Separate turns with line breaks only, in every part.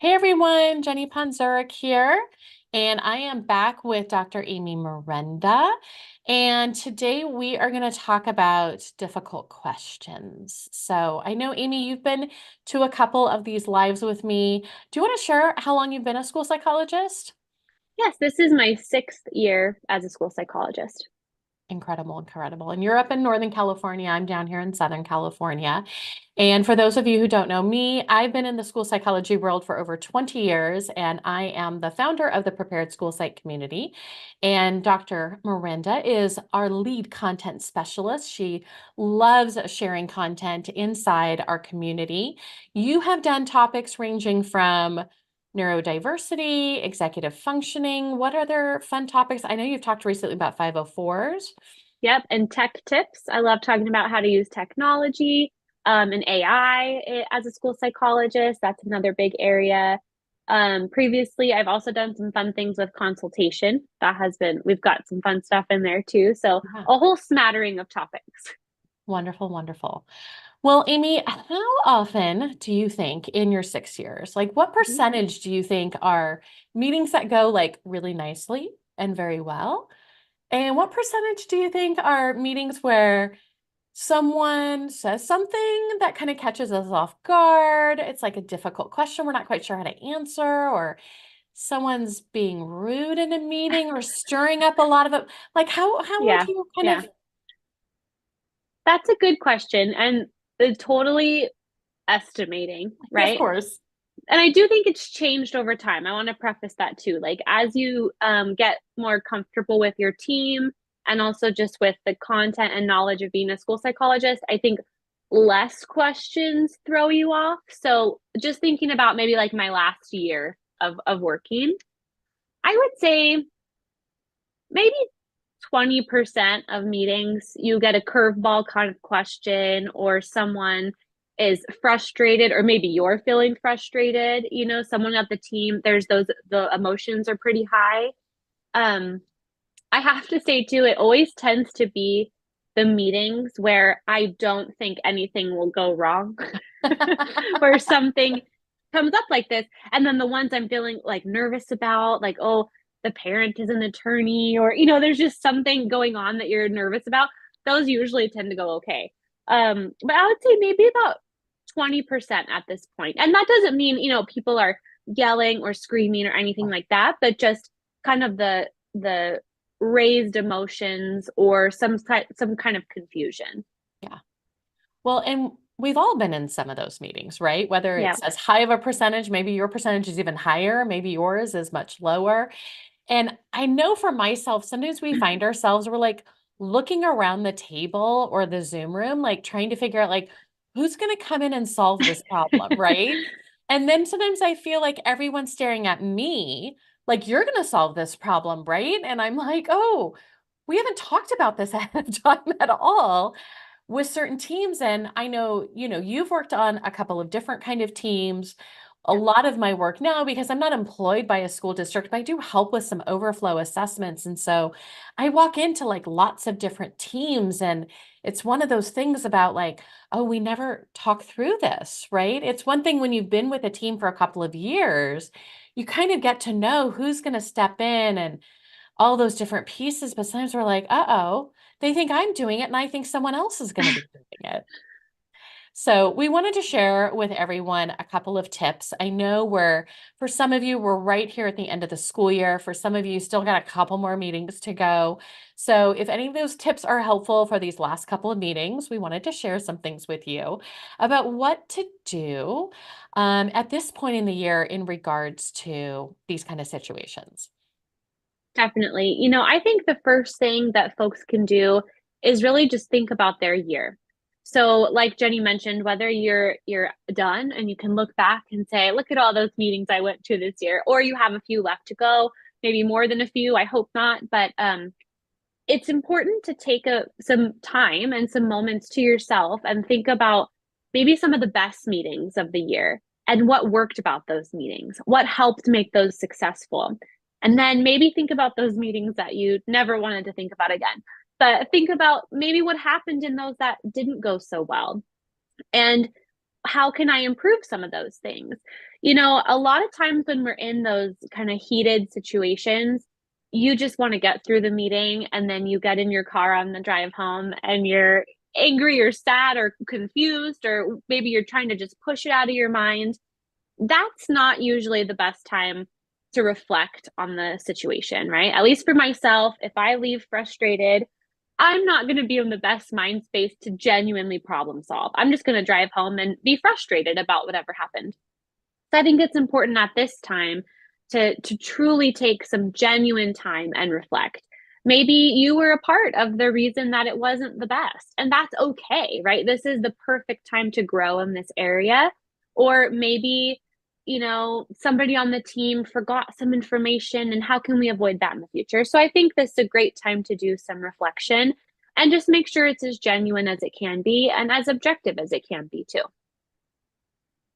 Hey everyone, Jenny Ponzuric here, and I am back with Dr. Amy Merenda. And today we are going to talk about difficult questions. So I know, Amy, you've been to a couple of these lives with me. Do you want to share how long you've been a school psychologist?
Yes, this is my sixth year as a school psychologist.
Incredible, incredible. And you're up in Northern California. I'm down here in Southern California. And for those of you who don't know me, I've been in the school psychology world for over 20 years, and I am the founder of the Prepared School Psych community. And Dr. Merenda is our lead content specialist. She loves sharing content inside our community. You have done topics ranging from neurodiversity, executive functioning. What other fun topics? I know you've talked recently about 504s.
Yep, and tech tips. I love talking about how to use technology and AI as a school psychologist. That's another big area. Previously, I've also done some fun things with consultation. We've got some fun stuff in there too. So,
Yeah.
a whole smattering of topics.
Wonderful, wonderful. Well, Amy, how often do you think in your 6 years, like what
Mhm.
percentage do you think are meetings that go like really nicely and very well? And what percentage do you think are meetings where someone says something that kind of catches us off guard? It's like a difficult question. We're not quite sure how to answer, or someone's being rude in a meeting or stirring up a lot of it. Like how would
Yeah,
you kind
yeah.
of,
That's a good question. And totally estimating,
of
right?
course.
And I do think it's changed over time. I want to preface that too. Like as you get more comfortable with your team and also just with the content and knowledge of being a school psychologist, I think less questions throw you off. So just thinking about maybe like my last year of working, I would say maybe 20% of meetings, you get a curveball kind of question, or someone is frustrated, or maybe you're feeling frustrated. Someone at the team, the emotions are pretty high. Um, I have to say, too, it always tends to be the meetings where I don't think anything will go wrong, where something comes up like this. And then the ones I'm feeling like nervous about, like, oh, the parent is an attorney, or, there's just something going on that you're nervous about. Those usually tend to go okay. But I would say maybe about 20% at this point. And that doesn't mean, people are yelling or screaming or anything like that, but just kind of the raised emotions or some kind of confusion.
Yeah. Well, and we've all been in some of those meetings, right? Whether
Yeah.
it's as high of a percentage, maybe your percentage is even higher, maybe yours is much lower. And I know for myself, sometimes we find ourselves, we're like looking around the table or the Zoom room, like trying to figure out like who's going to come in and solve this problem, right? And then sometimes I feel like everyone's staring at me, like you're going to solve this problem, right? And I'm like, oh, we haven't talked about this ahead of time at all with certain teams. And I know, you've worked on a couple of different kind of teams. A
Yeah.
lot of my work now, because I'm not employed by a school district, but I do help with some overflow assessments. And so I walk into like lots of different teams, and it's one of those things about like, oh, we never talk through this, right? It's one thing when you've been with a team for a couple of years, you kind of get to know who's going to step in and all those different pieces, but sometimes we're like, uh-oh, they think I'm doing it and I think someone else is going to be doing it. So we wanted to share with everyone a couple of tips. I know for some of you, we're right here at the end of the school year. For some of you, still got a couple more meetings to go. So if any of those tips are helpful for these last couple of meetings, we wanted to share some things with you about what to do at this point in the year in regards to these kind of situations.
Definitely. I think the first thing that folks can do is really just think about their year. So, like Jenny mentioned, whether you're done and you can look back and say, look at all those meetings I went to this year, or you have a few left to go, maybe more than a few, I hope not, but it's important to take some time and some moments to yourself and think about maybe some of the best meetings of the year and what worked about those meetings, what helped make those successful. And then maybe think about those meetings that you never wanted to think about again. But think about maybe what happened in those that didn't go so well. And how can I improve some of those things? A lot of times when we're in those kind of heated situations, you just want to get through the meeting and then you get in your car on the drive home and you're angry or sad or confused, or maybe you're trying to just push it out of your mind. That's not usually the best time to reflect on the situation, right? At least for myself, if I leave frustrated, I'm not going to be in the best mind space to genuinely problem solve. I'm just going to drive home and be frustrated about whatever happened. So I think it's important at this time to truly take some genuine time and reflect. Maybe you were a part of the reason that it wasn't the best, and that's okay, right? This is the perfect time to grow in this area. Or maybe, somebody on the team forgot some information, and how can we avoid that in the future? So I think this is a great time to do some reflection and just make sure it's as genuine as it can be and as objective as it can be, too.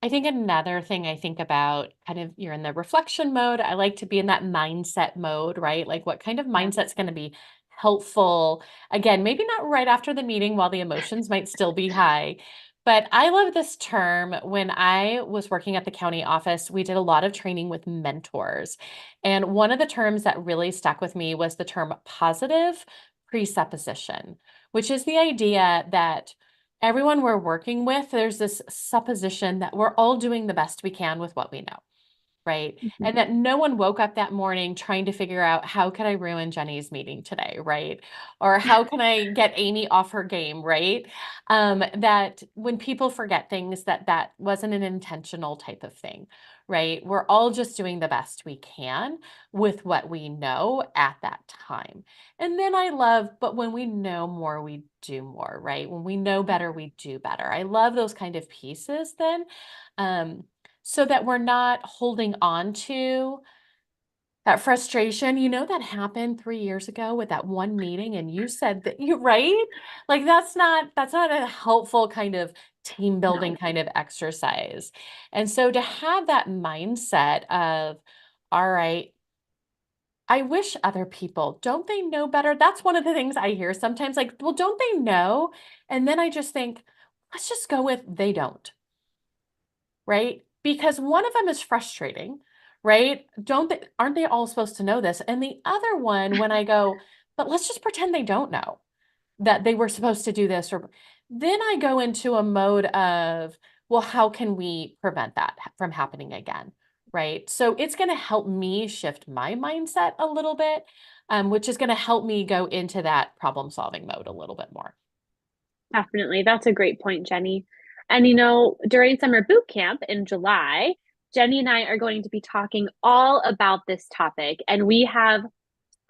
I think another thing I think about kind of you're in the reflection mode. I like to be in that mindset mode, right? Like what kind of
Yeah.
mindset's going to be helpful? Again, maybe not right after the meeting while the emotions might still be high. But I love this term. When I was working at the county office, we did a lot of training with mentors. And one of the terms that really stuck with me was the term positive presupposition, which is the idea that everyone we're working with, there's this supposition that we're all doing the best we can with what we know, right?
Mhm.
And that no one woke up that morning trying to figure out how could I ruin Jenny's meeting today, right? Or how can I get Amy off her game, right? That when people forget things, that wasn't an intentional type of thing, right? We're all just doing the best we can with what we know at that time. And then I love, but when we know more, we do more, right? When we know better, we do better. I love those kind of pieces then. Um, so that we're not holding on to that frustration. That happened 3 years ago with that one meeting and you said that you right? Like that's not a helpful kind of team building
No.
kind of exercise. And so to have that mindset of, all right, I wish other people, don't they know better? That's one of the things I hear sometimes, like, well, don't they know? And then I just think, let's just go with they don't, right? Because one of them is frustrating, right? Don't they, aren't they all supposed to know this? And the other one, when I go, but let's just pretend they don't know that they were supposed to do this, or then I go into a mode of, well, how can we prevent that from happening again? Right. So it's going to help me shift my mindset a little bit, which is going to help me go into that problem solving mode a little bit more.
Definitely. That's a great point, Jenny. And during summer boot camp in July, Jenny and I are going to be talking all about this topic. And we have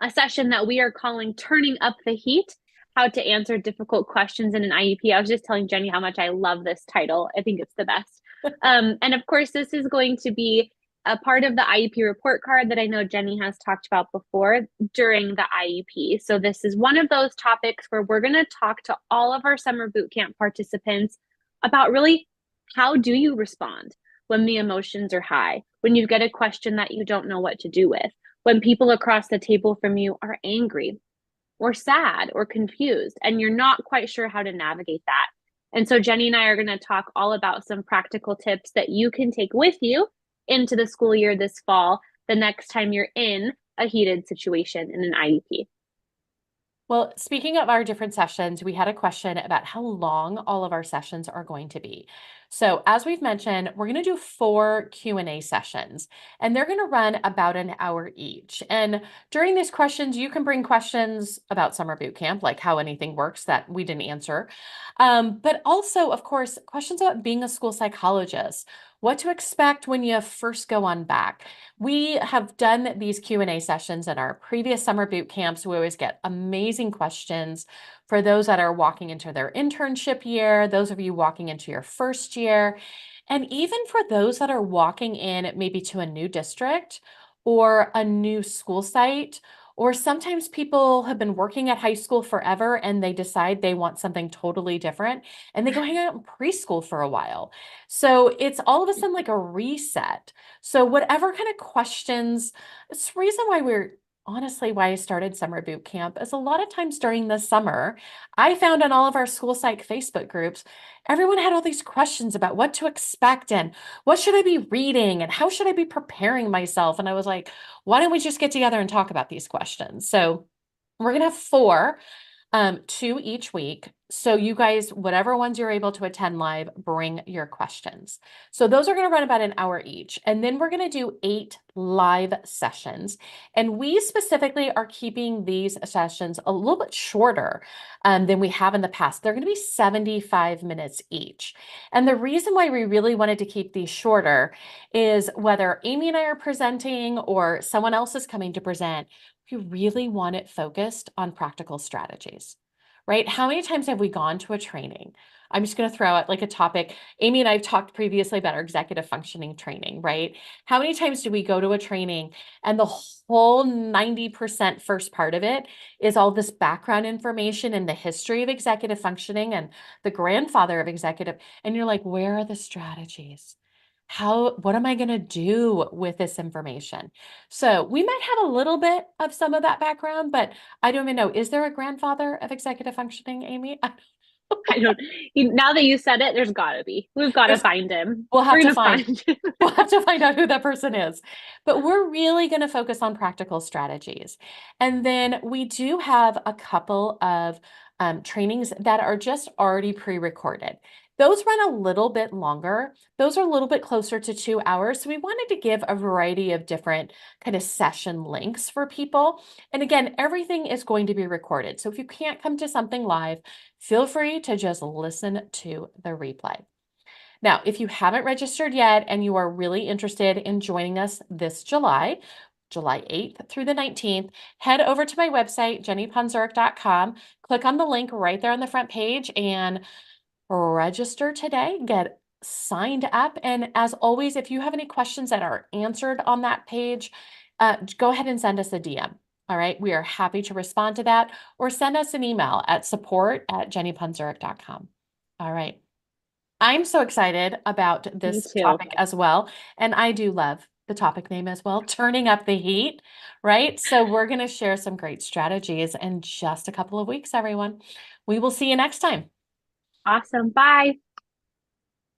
a session that we are calling Turning Up the Heat: How to Answer Difficult Questions in an IEP. I was just telling Jenny how much I love this title. I think it's the best. And of course, this is going to be a part of the IEP report card that I know Jenny has talked about before during the IEP. So this is one of those topics where we're going to talk to all of our summer boot camp participants about really how do you respond when the emotions are high, when you get a question that you don't know what to do with, when people across the table from you are angry or sad or confused, and you're not quite sure how to navigate that. And so Jenny and I are going to talk all about some practical tips that you can take with you into the school year this fall, the next time you're in a heated situation in an IEP.
Well, speaking of our different sessions, we had a question about how long all of our sessions are going to be. So, as we've mentioned, we're going to do 4 Q&A sessions, and they're going to run about an hour each. And during these questions, you can bring questions about summer boot camp, like how anything works that we didn't answer. But also, of course, questions about being a school psychologist, what to expect when you first go on back. We have done these Q&A sessions in our previous summer boot camps. We always get amazing questions for those that are walking into their internship year, those of you walking into your first year, and even for those that are walking in maybe to a new district or a new school site. Or sometimes people have been working at high school forever and they decide they want something totally different and they go hang out in preschool for a while. So it's all of a sudden like a reset. So whatever kind of questions, it's the reason why we're honestly why I started summer boot camp is a lot of times during the summer, I found on all of our school psych Facebook groups, everyone had all these questions about what to expect and what should I be reading and how should I be preparing myself. And I was like, why don't we just get together and talk about these questions? So we're going to have four 2 each week. So you guys, whatever ones you're able to attend live, bring your questions. So those are going to run about an hour each. And then we're going to do 8 live sessions. And we specifically are keeping these sessions a little bit shorter than we have in the past. They're going to be 75 minutes each. And the reason why we really wanted to keep these shorter is whether Amy and I are presenting or someone else is coming to present, you really want it focused on practical strategies, right? How many times have we gone to a training? I'm just going to throw out like a topic. Amy and I have talked previously about our executive functioning training, right? How many times do we go to a training and the whole 90% first part of it is all this background information and the history of executive functioning and the grandfather of executive, and you're like, where are the strategies? What am I going to do with this information? So we might have a little bit of some of that background, but I don't even know. Is there a grandfather of executive functioning, Amy?
I don't, now that you said it, there's gotta be. We've got to
There's,
find him.
we'll have
We're
to
going to
find,
find him.
we'll have to find out who that person is. But we're really going to focus on practical strategies. And then we do have a couple of trainings that are just already pre-recorded. Those run a little bit longer. Those are a little bit closer to 2 hours. So we wanted to give a variety of different kind of session links for people. And again, everything is going to be recorded. So if you can't come to something live, feel free to just listen to the replay. Now, if you haven't registered yet and you are really interested in joining us this July, July 8th through the 19th, head over to my website, jennyponzuric.com, click on the link right there on the front page and register today, get signed up. And as always, if you have any questions that are answered on that page, go ahead and send us a DM. All right, we are happy to respond to that or send us an email at support@jennyponzuric.com. All right. I'm so excited about
Me
this
too.
topic as well. And I do love the topic name as well, turning up the heat, right? So we're going to share some great strategies in just a couple of weeks, everyone. We will see you next time.
Awesome. Bye.